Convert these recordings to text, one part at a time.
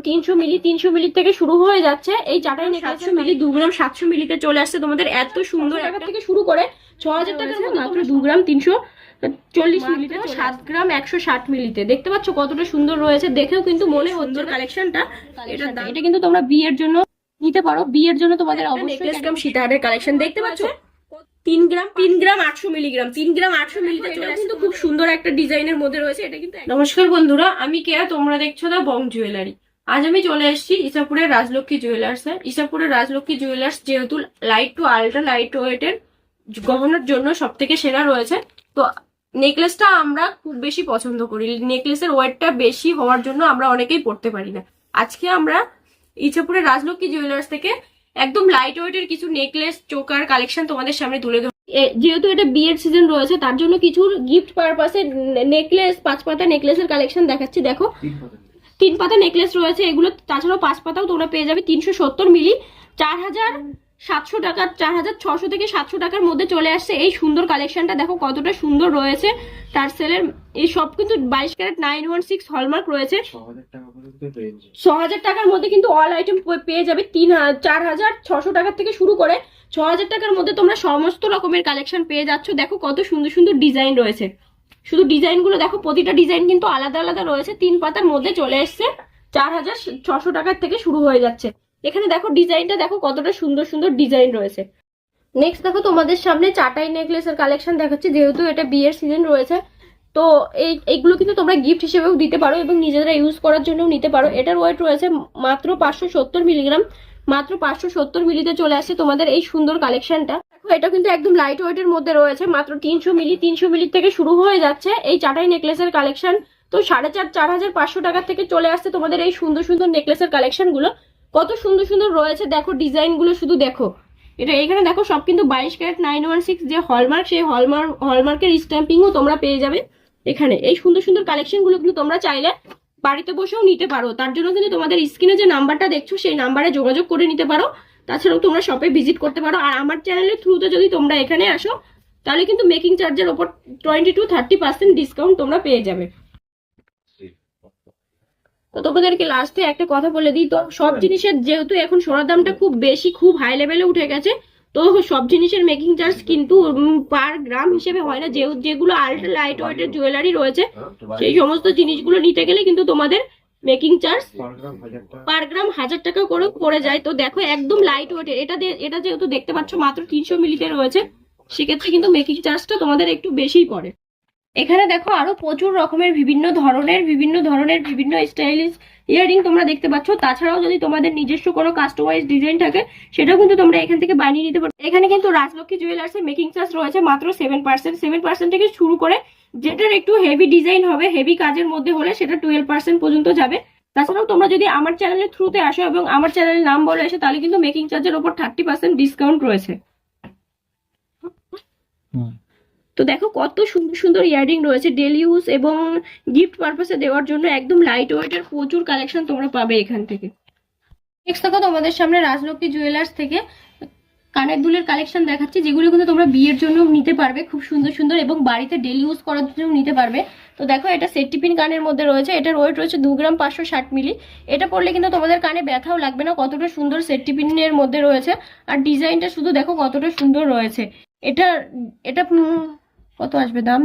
300 মিলি, 300 মিলি থেকে শুরু হয়ে যাচ্ছে এই চাটাই নেকলেস। 700 মিলি, 2 গ্রাম 700 মিলিতে চলে আসছে তোমাদের এত সুন্দর টাকা থেকে শুরু করে 6000 টাকার মধ্যে মাত্র 2 গ্রাম 340 মিলিতে, 7 গ্রাম 160 মিলিতে। দেখতে পাচ্ছ কতটা সুন্দর রয়েছে, দেখেও কিন্তু মনে হচ্ছে কালেকশনটা। এটা কিন্তু তোমরা বিয়ের জন্য নিতে পারো, বিয়ের জন্য তোমাদের অবশ্যই নেকলেস কাম সীতাহারের কালেকশন দেখতে পাচ্ছ। 3 গ্রাম 800 মিলিগ্রাম, 3 গ্রাম 800 মিলিতে চলে কিন্তু খুব সুন্দর একটা ডিজাইনের মধ্যে রয়েছে। এটা কিন্তু নমস্কার বন্ধুরা, আমি কেয়া, তোমরা দেখছো দা বং জুয়েলারি। আজ আমি চলে এসেছি ইসাপুরের রাজলক্ষ্মী জুয়েলার্সে। ইসাপুরের রাজলক্ষ্মী জুয়েলার্স যেহেতু লাইট টু আল্ট্রা লাইট ওয়েটের গহনার জন্য সব থেকে সেরা রয়েছে, তো নেকলেসটা আমরা খুব বেশি পছন্দ করি। নেকলেসের ওয়েটটা বেশি হওয়ার জন্য আমরা অনেকেই পড়তে পারি না। আজকে আমরা ইছাপুরের রাজলক্ষ্মী জুয়েলার্স থেকে একদম লাইট ওয়েটের কিছু নেকলেস চোকার কালেকশন তোমাদের সামনে তুলে ধরবো। যেহেতু এটা বিয়ের সিজন রয়েছে তার জন্য কিছু গিফট পারপাসে নেকলেস, 5 পাতা নেকলেসের কালেকশন দেখাচ্ছি। দেখো 3 পাতা নেকলেস রয়েছে এগুলো, তাছাড়াও 5 পাতাও তোমরা পেয়ে যাবে। 370 মিলি, 4700 টাকা, 4600 থেকে 700 টাকার মধ্যে চলে আসছে এই সুন্দর কালেকশনটা। দেখো কতটা সুন্দর রয়েছে। টার্সেলের এই সব কিন্তু 22 ক্যারেট 916 হলমার্ক রয়েছে। 6000 টাকার মধ্যে কিন্তু অল আইটেম পেয়ে যাবে। 4600 টাকার থেকে শুরু করে 6000 টাকার মধ্যে তোমরা সমস্ত রকমের কালেকশন পেয়ে যাচ্ছ। দেখো কত সুন্দর সুন্দর ডিজাইন রয়েছে। শুধু ডিজাইন গুলো দেখো, প্রতিটা ডিজাইন কিন্তু আলাদা আলাদা রয়েছে। 3 পাতার মধ্যে চলে এসছে 4600 টাকার থেকে শুরু হয়ে যাচ্ছে। এখানে দেখো ডিজাইনটা দেখো কতটা সুন্দর সুন্দর ডিজাইন রয়েছে। নেক্সট দেখো তোমাদের সামনে চাটাই নেকলেসের কালেকশন দেখাচ্ছি। যেহেতু এটা বিয়ের সিজন রয়েছে তো এইগুলো কিন্তু তোমরা গিফট হিসেবেও দিতে পারো এবং নিজেরা ইউজ করার জন্যও নিতে পারো। এটার ওয়েট রয়েছে মাত্র 570 মিলিগ্রাম, মাত্র 570 মিলিতে চলে আসছে তোমাদের এই সুন্দর কালেকশনটা। দেখো এটা কিন্তু একদম লাইট ওয়েটের মধ্যে রয়েছে। মাত্র 300 মিলি, 300 মিলি থেকে শুরু হয়ে যাচ্ছে এই চাটাই নেকলেসের কালেকশন। তো 4500 টাকার থেকে চলে আসছে তোমাদের এই সুন্দর সুন্দর নেকলেসের কালেকশন গুলো। কত সুন্দর সুন্দর রয়েছে দেখো ডিজাইন গুলো, শুধু দেখো। এটা এখানে দেখো সব কিন্তু 22 ক্যারেট 916 যে হলমার্ক, সেই হলমার্কের স্ট্যাম্পিংও তোমরা পেয়ে যাবে এখানে। এই সুন্দর সুন্দর কালেকশন গুলো কিন্তু তোমরা চাইলে বাড়িতে বসেও নিতে পারো। তার জন্য কিন্তু তোমাদের স্ক্রিনে যে নাম্বারটা দেখছো সেই নাম্বারে যোগাযোগ করে নিতে পারো। তাছাড়াও তোমরা শপে ভিজিট করতে পারো। আর আমার চ্যানেলের থ্রুতে যদি তোমরা এখানে আসো তাহলে কিন্তু মেকিং চার্জের ওপর 20 to 30% ডিসকাউন্ট তোমরা পেয়ে যাবে। তো তোমাদেরকে লাস্টে একটা কথা বলে দিই, তো সব জিনিসের যেহেতু এখন সোনার দামটা খুব বেশি, খুব হাই লেভেলে উঠে গেছে, তো সব জিনিসের মেকিং চার্জ কিন্তু পার গ্রাম হিসেবে হয় না। যেগুলো আল্ট্রা লাইট ওয়েটের জুয়েলারি রয়েছে সেই সমস্ত জিনিসগুলো নিতে গেলে কিন্তু তোমাদের মেকিং চার্জ পার গ্রাম 1000 টাকা করে পড়ে যায়। তো দেখো একদম লাইট ওয়েটের এটা যেহেতু দেখতে পাচ্ছ মাত্র 300 মিলিতে রয়েছে, সেক্ষেত্রে কিন্তু মেকিং চার্জটা তোমাদের একটু বেশিই পড়ে। এখানে দেখো আরো প্রচুর রকমের বিভিন্ন ধরনের বিভিন্ন স্টাইলিশ ইয়ারিং তোমরা দেখতে পাচ্ছ। তাছাড়াও যদি তোমাদের নিজস্ব কোনো কাস্টমাইজ ডিজাইন থাকে সেটাও কিন্তু তোমরা এখান থেকে বানিয়ে নিতে পারো। এখানে কিন্তু রাজলক্ষ্মী জুয়েলার্সের মেকিং চার্জ রয়েছে মাত্র 7% থেকে শুরু করে, যেটার একটু হেভি ডিজাইন হবে, হেভি কাজের মধ্যে হলে সেটা 12% পর্যন্ত যাবে। তাছাড়াও তোমরা যদি আমার চ্যানেলের থ্রুতে আসো এবং আমার চ্যানেলের নাম বলে এসে তাহলে কিন্তু মেকিং চার্জের উপর 30% ডিসকাউন্ট রয়েছে। তো দেখো কত সুন্দর সুন্দর ইয়ারিং রয়েছে ডেলি ইউজ এবং গিফট পারপাসে দেওয়ার জন্য। একদম লাইট ওয়েটের প্রচুর কালেকশন তোমরা পাবে এখান থেকে। নেক্সট দেখো তোমাদের সামনে রাজলক্ষ্মী জুয়েলার্স থেকে কানের দুলের কালেকশন দেখাচ্ছি, যেগুলো কিন্তু তোমরা বিয়ের জন্য নিতে পারবে খুব সুন্দর সুন্দর এবং বাড়িতে ডেলি ইউজ করার জন্য নিতে পারবে। তো দেখো এটা সেফটি পিন কানের মধ্যে রয়েছে। এটার ওয়েট রয়েছে 2 গ্রাম 560 মিলি। এটা পড়লে কিন্তু তোমাদের কানে ব্যথাও লাগবে না, কতটা সুন্দর সেফটি পিনের মধ্যে রয়েছে। আর ডিজাইনটা শুধু দেখো কতটা সুন্দর রয়েছে। এটা কত আসবে দাম?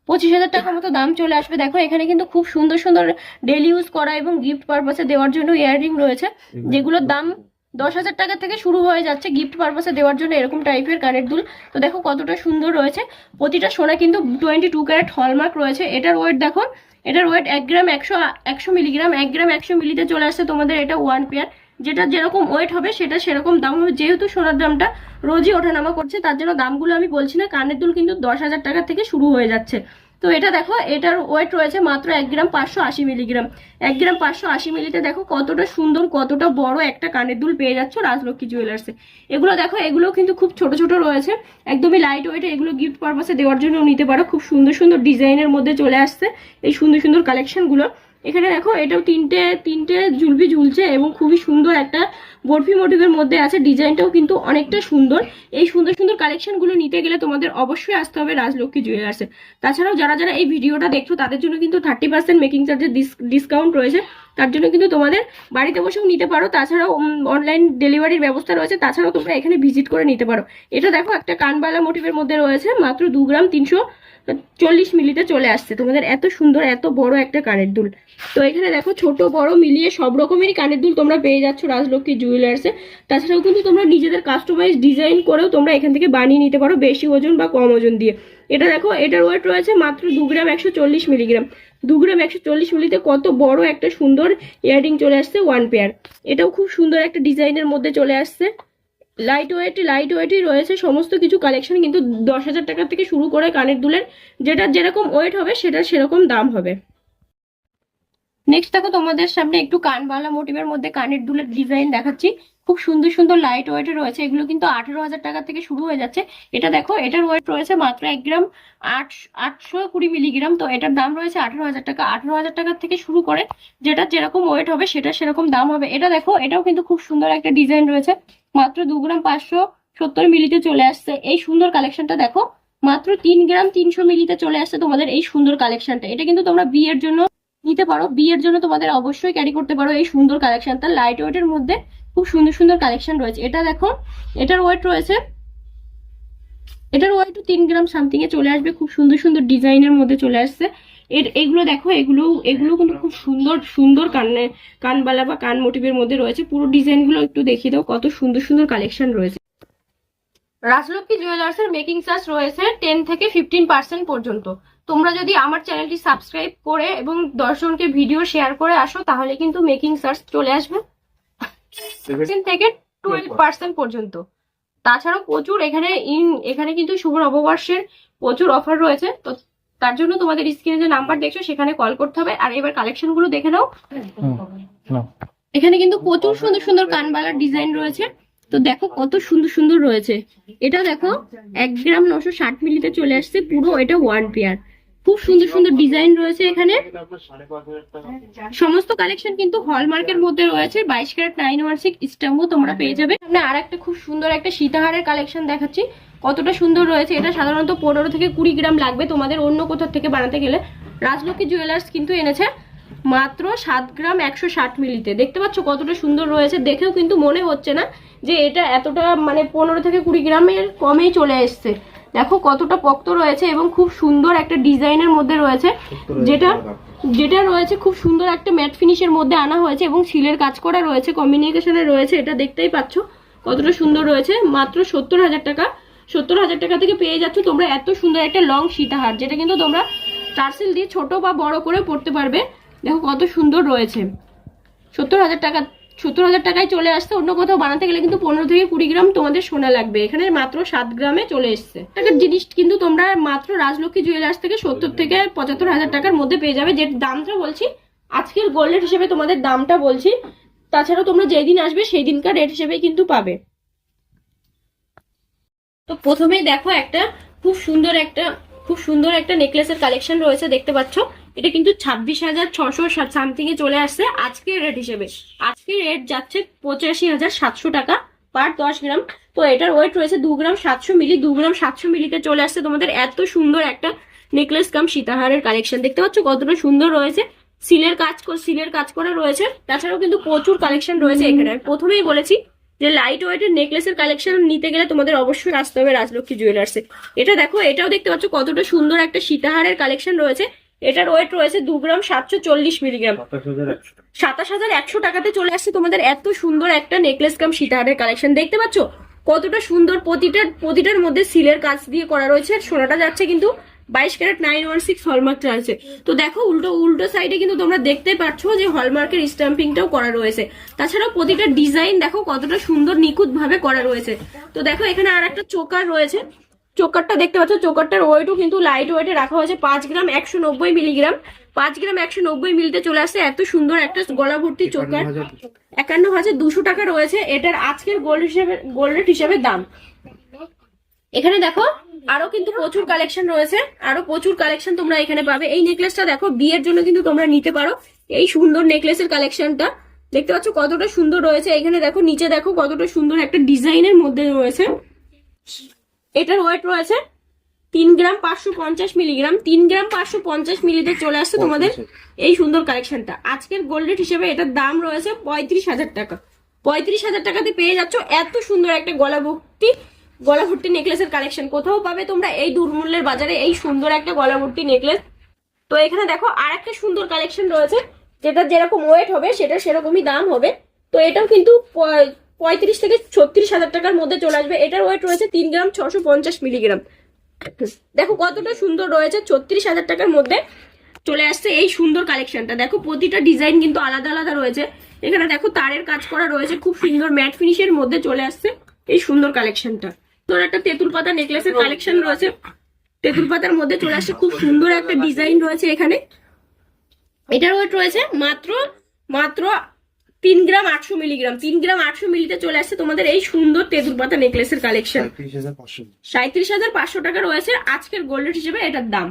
25,000 টাকা মতো দাম চলে আসবে। দেখো এখানে কিন্তু খুব সুন্দর সুন্দর ডেলি ইউজ করা এবং গিফট পারপাসে দেওয়ার জন্য ইয়াররিং রয়েছে, যেগুলোর দাম 10,000 টাকা থেকে শুরু হয়ে যাচ্ছে গিফট পারপাসে দেওয়ার জন্য এরকম টাইপের কানের দুল। তো দেখো কতটা সুন্দর রয়েছে। প্রতিটা সোনা কিন্তু 22 ক্যারেট হলমার্ক রয়েছে। এটার ওয়েট দেখো, এটার ওয়েট 1 গ্রাম 100 মিলিগ্রাম, 1 গ্রাম 100 মিলিতে চলে আসছে তোমাদের এটা 1 পেয়ার। যেটা যেরকম ওয়েট হবে সেটা সেরকম দাম হবে। যেহেতু সোনার দামটা রোজই ওঠানামা করছে তার জন্য দামগুলো আমি বলছি না। কানের দুল কিন্তু 10,000 টাকা থেকে শুরু হয়ে যাচ্ছে। তো এটা দেখো এটার ওয়েট রয়েছে মাত্র 1 গ্রাম 580 মিলিগ্রাম। 1 গ্রাম 580 মিলিতে দেখো কতটা সুন্দর কতটা বড় একটা কানের দুল পেয়ে যাচ্ছ রাজলক্ষ্মী জুয়েলার্সে। এগুলো দেখো এগুলো কিন্তু খুব ছোট ছোট রয়েছে, একদমই লাইট ওয়েটে। এগুলো গিফট পারপাসে দেওয়ার জন্য নিতে পারো। খুব সুন্দর সুন্দর ডিজাইনের মধ্যে চলে আসছে এই সুন্দর সুন্দর কালেকশনগুলো। এখানে দেখো এটাও তিনটে ঝুলবি ঝুলছে এবং খুবই সুন্দর একটা বরফি মোটিভের মধ্যে আছে। ডিজাইনটাও কিন্তু অনেকটা সুন্দর। এই সুন্দর সুন্দর কালেকশনগুলো নিতে গেলে তোমাদের অবশ্যই আসতে হবে রাজলক্ষ্মী জুয়েলার্সে। তাছাড়াও যারা যারা এই ভিডিওটা দেখছো তাদের জন্য কিন্তু 30% মেকিং চার্জের ডিসকাউন্ট রয়েছে। তার জন্য কিন্তু তোমাদের বাড়িতে বসেও নিতে পারো, তাছাড়াও অনলাইন ডেলিভারির ব্যবস্থা রয়েছে, তাছাড়াও তোমরা এখানে ভিজিট করে নিতে পারো। এটা দেখো একটা কানবালা মোটিভের মধ্যে রয়েছে, মাত্র 2 গ্রাম 340 মিলিতে চলে আসছে তোমাদের। এত সুন্দর এত বড় একটা কানের দুল। তো এখানে দেখো ছোট বড় মিলিয়ে সব রকমেরই কানের দুল তোমরা পেয়ে যাচ্ছ রাজলক্ষ্মী জুয়েলার্সে। তাছাড়াও কিন্তু তোমরা নিজেদের কাস্টমাইজ ডিজাইন করেও তোমরা এখান থেকে বানিয়ে নিতে পারো বেশি ওজন বা কম ওজন দিয়ে। এটা দেখো, এটার ওয়েট রয়েছে মাত্র 2 গ্রাম 140 মিলিগ্রাম। 2 গ্রাম 140 মিলিতে কত বড় একটা সুন্দর ইয়াররিং চলে আসছে 1 পেয়ার। এটাও খুব সুন্দর একটা ডিজাইনের মধ্যে চলে আসছে। লাইট ওয়েটই রয়েছে সমস্ত কিছু কালেকশন, কিন্তু 10,000 টাকা থেকে শুরু করে কানের দুলের যেটা যেরকম ওয়েট হবে সেটা সেরকম দাম হবে। নেক্সট দেখো তোমাদের সামনে একটু কানবালা মোটিভের মধ্যে কানের দুলের ডিজাইন দেখাচ্ছি। খুব সুন্দর সুন্দর লাইট ওয়েটের রয়েছে, এগুলো কিন্তু 18,000 টাকা থেকে শুরু হয়ে যাচ্ছে। এটা দেখো, এটার ওয়েট রয়েছে মাত্র 1 গ্রাম 820 মিলিগ্রাম। তো এটার দাম রয়েছে 18,000 টাকা। 18,000 টাকা থেকে শুরু করে যেটা যেরকম ওয়েট হবে সেটা সেরকম দাম হবে। এটা দেখো, এটাও কিন্তু খুব সুন্দর একটা ডিজাইন রয়েছে, মাত্র 2 গ্রাম 570 মিলিতে চলে আসছে। এই সুন্দর কালেকশনটা দেখো, মাত্র 3 গ্রাম 300 মিলিতে চলে আসছে তোমাদের এই সুন্দর কালেকশনটা। এটা কিন্তু তোমরা বিয়ের জন্য নিতে পারো, বিয়ের জন্য তোমাদের অবশ্যই ক্যারি করতে পারো এই সুন্দর কালেকশনটা। লাইট ওয়েটের মধ্যে খুব সুন্দর সুন্দর কালেকশন রয়েছে। এটা দেখো, এটার ওয়েট 3 গ্রাম সামথিং এ চলে আসবে। খুব সুন্দর সুন্দর ডিজাইনের মধ্যে চলে আসছে। এগুলো দেখো, এগুলো কিন্তু খুব সুন্দর সুন্দর কানবালা বা কান মোটিভের মধ্যে রয়েছে। পুরো ডিজাইন গুলো একটু দেখিয়ে দাও, কত সুন্দর সুন্দর কালেকশন রয়েছে। রাজলক্ষ্মী জুয়েলার্স এর মেকিং চার্জ রয়েছে 10 থেকে 15% পর্যন্ত। তোমরা যদি আমার চ্যানেলটি সাবস্ক্রাইব করে এবং 10 জনকে ভিডিও শেয়ার করে আসো, তাহলে কিন্তু মেকিং চার্জ চলে আসবে 10 থেকে 12% পর্যন্ত। তাছাড়াও প্রচুর এখানে কিন্তু শুভ নববর্ষের প্রচুর অফার রয়েছে। তো তার জন্য তোমাদের স্ক্রিনে যে নাম্বার দেখছো সেখানে কল করতে হবে। আর এবার কালেকশন গুলো দেখে নাও। এখানে কিন্তু প্রচুর সুন্দর সুন্দর কানবালার ডিজাইন রয়েছে। তো দেখো কত সুন্দর সুন্দর রয়েছে। এটা দেখো 1 গ্রাম 960 মিলিতে চলে আসছে পুরো, এটা 1 পেয়ার। খুব সুন্দর সুন্দর ডিজাইন রয়েছে এখানে। সমস্ত কালেকশন কিন্তু হলমার্কের মধ্যে রয়েছে। 22 ক্যারেট 916 স্ট্যাম্পও তোমরা পেয়ে যাবে। আমরা আর একটা খুব সুন্দর একটা সীতাহারের কালেকশন দেখাচ্ছি, কতটা সুন্দর রয়েছে। এটা সাধারণত 15 থেকে 20 গ্রাম লাগবে তোমাদের অন্য কোথাও থেকে বানাতে গেলে। রাজলক্ষ্মী জুয়েলার্স কিন্তু এনেছে মাত্র 7 গ্রাম 160 মিলিতে। দেখতে পাচ্ছ কতটা সুন্দর রয়েছে, দেখেও কিন্তু মনে হচ্ছে না যে এটা এতটা মানে 15 থেকে 20 গ্রামের কমেই চলে এসছে। দেখো কতটা পক্ত রয়েছে এবং খুব সুন্দর একটা ডিজাইনের মধ্যে রয়েছে, যেটা রয়েছে খুব সুন্দর একটা ম্যাট ফিনিশের মধ্যে আনা হয়েছে এবং সিলের কাজ করা রয়েছে, কম্বিনেশনে রয়েছে। এটা দেখতেই পাচ্ছ কতটা সুন্দর রয়েছে। মাত্র 70,000 টাকা। 70,000 টাকা থেকে পেয়ে যাচ্ছ তোমরা এত সুন্দর একটা লং সীতাহার, যেটা কিন্তু তোমরা টার্সেল দিয়ে ছোট বা বড় করে পড়তে পারবে। দেখো কত সুন্দর রয়েছে। 70,000 টাকায় চলে আসছে। অন্য কোথাও বানাতে গেলে কিন্তু 15 থেকে 20 গ্রাম তোমাদের সোনা লাগবে, এখানে মাত্র 7 গ্রামে চলে এসছে। একটা জিনিস কিন্তু তোমরা মাত্র রাজলক্ষ্মী জুয়েলার্স থেকে 70 থেকে 75,000 টাকার মধ্যে পেয়ে যাবে। যে দামটা বলছি আজকের গোল্ড রেট হিসেবে তোমাদের দামটা বলছি, তাছাড়া তোমরা যেদিন আসবে সেই দিনকার রেট হিসেবে কিন্তু পাবে। তো প্রথমেই দেখো একটা খুব সুন্দর একটা নেকলেসের কালেকশন রয়েছে, দেখতে পাচ্ছ। এটা কিন্তু 26,600 সামথিং এ চলে আসছে আজকের রেট হিসেবে। আজকের রেট যাচ্ছে 85,700 টাকা পার 10 গ্রাম। তো এটার ওয়েট রয়েছে 2 গ্রাম 700 মিলি। 2 গ্রাম 700 মিলিতে চলে আসছে তোমাদের এত সুন্দর একটা নেকলেস কাম সীতাহারের কালেকশন। দেখতে পাচ্ছ কতটা সুন্দর রয়েছে, সিলের কাজ করা রয়েছে। তাছাড়াও কিন্তু প্রচুর কালেকশন রয়েছে এখানে। প্রথমেই বলেছি যে লাইট ওয়েটের নেকলেসের কালেকশন নিতে গেলে তোমাদের অবশ্যই আসতে হবে রাজলক্ষ্মী জুয়েলার্সে। এটা দেখো, এটাও দেখতে পাচ্ছ কতটা সুন্দর একটা সীতাহারের কালেকশন রয়েছে। এটার ওয়েট রয়েছে 2 গ্রাম 740 মিলিগ্রাম। 27,100 টাকাতে চলে আসছে তোমাদের এত সুন্দর একটা নেকলেস কাম সীতাহারের কালেকশন। দেখতে পাচ্ছ কতটা সুন্দর, প্রতিটার মধ্যে সিলের কাজ দিয়ে করা রয়েছে। সোনাটা যাচ্ছে কিন্তু 22 ক্যারেট 916 হলমার্ক আছে। তো দেখো উল্টো সাইডে কিন্তু তোমরা দেখতে পাচ্ছ যে হলমার্কের স্ট্যাম্পিংটাও করা রয়েছে। তাছাড়াও প্রতিটা ডিজাইন দেখো কতটা সুন্দর নিখুঁত ভাবে করা রয়েছে। তো দেখো এখানে আর একটা চোকার রয়েছে, চোকারটা দেখতে পাচ্ছ। চোকারটার ওয়েটও কিন্তু লাইট ওয়েটে রাখা হয়েছে 5 গ্রাম 190 মিলিগ্রাম। 5 গ্রাম 190 মিলিতে চলে আসছে এত সুন্দর একটা গলা ভর্তি চোকার। 51,200 টাকা রয়েছে এটার আজকের গোল্ড রেট হিসেবে দাম। এখানে দেখো আরো কিন্তু প্রচুর কালেকশন রয়েছে, আরো প্রচুর কালেকশন তোমরা এখানে পাবে। এই নেকলেসটা দেখো বিয়ের জন্য কিন্তু তোমরা নিতে পারো। এই সুন্দর নেকলেসের কালেকশনটা দেখতে পাচ্ছ কতটা সুন্দর রয়েছে। এখানে দেখো নিচে দেখো কতটা সুন্দর একটা ডিজাইনের মধ্যে রয়েছে। এটার ওয়েট রয়েছে 3 গ্রাম 550 মিলিগ্রাম, 3 গ্রাম 550 মিলিতে চলে আসছে তোমাদের এই সুন্দর কালেকশনটা। আজকের গোল্ড রেট হিসেবে এটার দাম রয়েছে 35,000 টাকা। 35,000 টাকাতে পেয়ে যাচ্ছ এত সুন্দর একটা গলা ভর্তি নেকলেসের কালেকশন। কোথাও পাবে তোমরা এই দুর্মূল্যের বাজারে এই সুন্দর একটা গলা ভর্তি নেকলেস। তো এখানে দেখো আর একটা সুন্দর কালেকশন রয়েছে, যেটা যেরকম ওয়েট হবে সেটা সেরকমই দাম হবে। তো এটাও কিন্তু 35 থেকে 36,000 টাকার মধ্যে চলে আসবে। এটার ওয়েট রয়েছে 3 গ্রাম 650 মিলিগ্রাম। দেখো কতটা সুন্দর রয়েছে, 36,000 টাকার মধ্যে চলে আসছে এই সুন্দর কালেকশনটা। দেখো প্রতিটা ডিজাইন কিন্তু আলাদা আলাদা রয়েছে। এখানে দেখো তারের কাজ করা রয়েছে, খুব সুন্দর ম্যাট ফিনিশের মধ্যে চলে আসছে এই সুন্দর কালেকশনটা। তোর একটা তেঁতুল পাতা নেকলেসের কালেকশন রয়েছে, তেঁতুল পাতার মধ্যে চলে আসছে, খুব সুন্দর একটা ডিজাইন রয়েছে এখানে। এটার ওয়েট রয়েছে মাত্র 3 গ্রাম 800 মিলিগ্রাম। 3 গ্রাম 800 মিলিতে চলে আসছে তোমাদের এই সুন্দর তেঁতুল পাতা নেকলেসের কালেকশন। 37,500 টাকা রয়েছে আজকের গোল্ড রেট হিসেবে এটার দাম।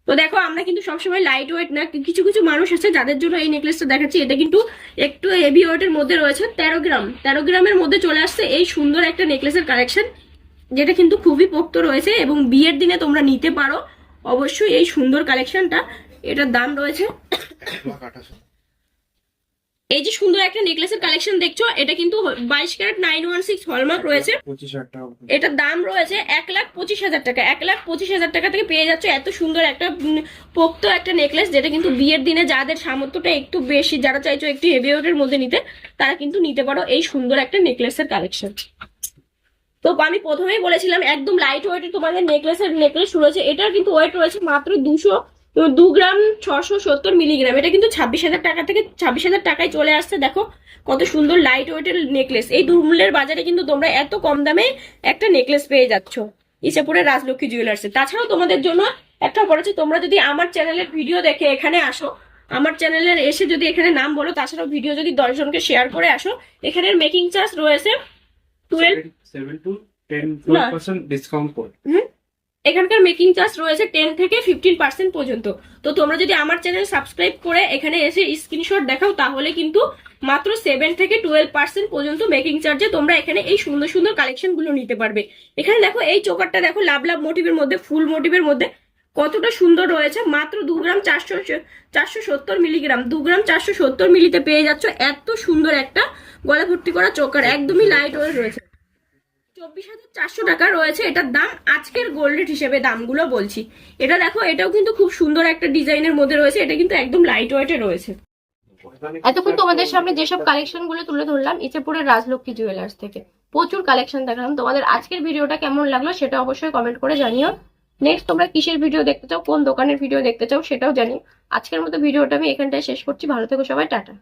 তো দেখো আমরা কিন্তু সবসময় লাইট ওয়েট না, কিছু কিছু মানুষ আছে যাদের জন্য এই নেকলেসটা দেখাচ্ছি। এটা কিন্তু একটু হেভি ওয়েটের মধ্যে রয়েছে, 13 গ্রামের মধ্যে চলে আসছে এই সুন্দর একটা নেকলেসের কালেকশন, যেটা কিন্তু খুবই পোক্ত রয়েছে এবং বিয়ের দিনে তোমরা নিতে পারো অবশ্যই এই সুন্দর কালেকশনটা। এটার দাম রয়েছে, এই যে সুন্দর একটা নেকলেসের কালেকশন দেখছো, এটা কিন্তু 22 ক্যারেট 916 হলমার্ক রয়েছে। এটার দাম রয়েছে 1,25,000 টাকা। 1,25,000 টাকা থেকে পেয়ে যাচ্ছে এত সুন্দর একটা পোক্ত একটা নেকলেস, যেটা কিন্তু বিয়ের দিনে যাদের সামর্থ্যটা একটু বেশি, যারা চাইছো একটু হেভি ওয়েটের মধ্যে নিতে, তারা কিন্তু নিতে পারো এই সুন্দর একটা নেকলেসের কালেকশন। তো আমি প্রথমেই বলেছিলাম একদম লাইট ওয়েটের তোমাদের নেকলেস রয়েছে। এটার কিন্তু ওয়েট রয়েছে মাত্র 2 গ্রাম 670 মিলিগ্রাম। এটা কিন্তু 26,000 টাকা থেকে 26,000 টাকায় চলে আসছে। দেখো কত সুন্দর লাইট ওয়েটের নেকলেস। এই দুর্মূল্যের বাজারে কিন্তু তোমরা এত কম দামে একটা নেকলেস পেয়ে যাচ্ছ ইসাপুরের রাজলক্ষ্মী জুয়েলার্সে। তাছাড়াও তোমাদের জন্য একটা অফার আছে, তোমরা যদি আমার চ্যানেলের ভিডিও দেখে এখানে আসো, আমার চ্যানেলের এসে যদি এখানে নাম বলো, তাছাড়াও ভিডিও যদি 10 জনকে শেয়ার করে আসো, এখানের মেকিং চার্জ রয়েছে 7 to 10% ডিসকাউন্ট কোড। এখানকার মেকিং চার্জ রয়েছে 10 থেকে 15% পর্যন্ত। তো তোমরা যদি আমার চ্যানেল সাবস্ক্রাইব করে এখানে এসে স্ক্রিনশট দেখাও, তাহলে কিন্তু মাত্র 7 থেকে 12% পর্যন্ত মেকিং চার্জে তোমরা এখানে এই সুন্দর সুন্দর কালেকশন গুলো নিতে পারবে। এখানে দেখো এই চোকারটা দেখো লাভ মোটিভের মধ্যে, ফুল মোটিভের মধ্যে কতটা সুন্দর রয়েছে। মাত্র 2 গ্রাম 470 মিলিগ্রাম। 2 গ্রাম 470 মিলিতে পেয়ে যাচ্ছ এত সুন্দর একটা গলা ভর্তি করা চোকার, একদমই লাইট ওয়েট রয়েছে। 24,400 টাকা রয়েছে এটার দাম আজকের গোল্ড রেট হিসেবে দামগুলো বলছি। এটা দেখো, এটাও কিন্তু খুব সুন্দর একটা ডিজাইনের মধ্যে রয়েছে। এটা কিন্তু একদম লাইট ওয়েটে রয়েছে। এতক্ষণ তোমাদের সামনে যেসব কালেকশন গুলো তুলে ধরলাম ইসেপুরের রাজলক্ষ্মী জুয়েলার্স থেকে, প্রচুর কালেকশন দেখালাম। তোমাদের আজকের ভিডিওটা কেমন লাগলো সেটা অবশ্যই কমেন্ট করে জানিও। নেক্সট তোমরা কিসের ভিডিও দেখতে চাও, কোন দোকানের ভিডিও দেখতে চাও সেটাও জানিও। আজকের মতো ভিডিওটা আমি এখানটায় শেষ করছি। ভালো থেকো সবাই, টাটা।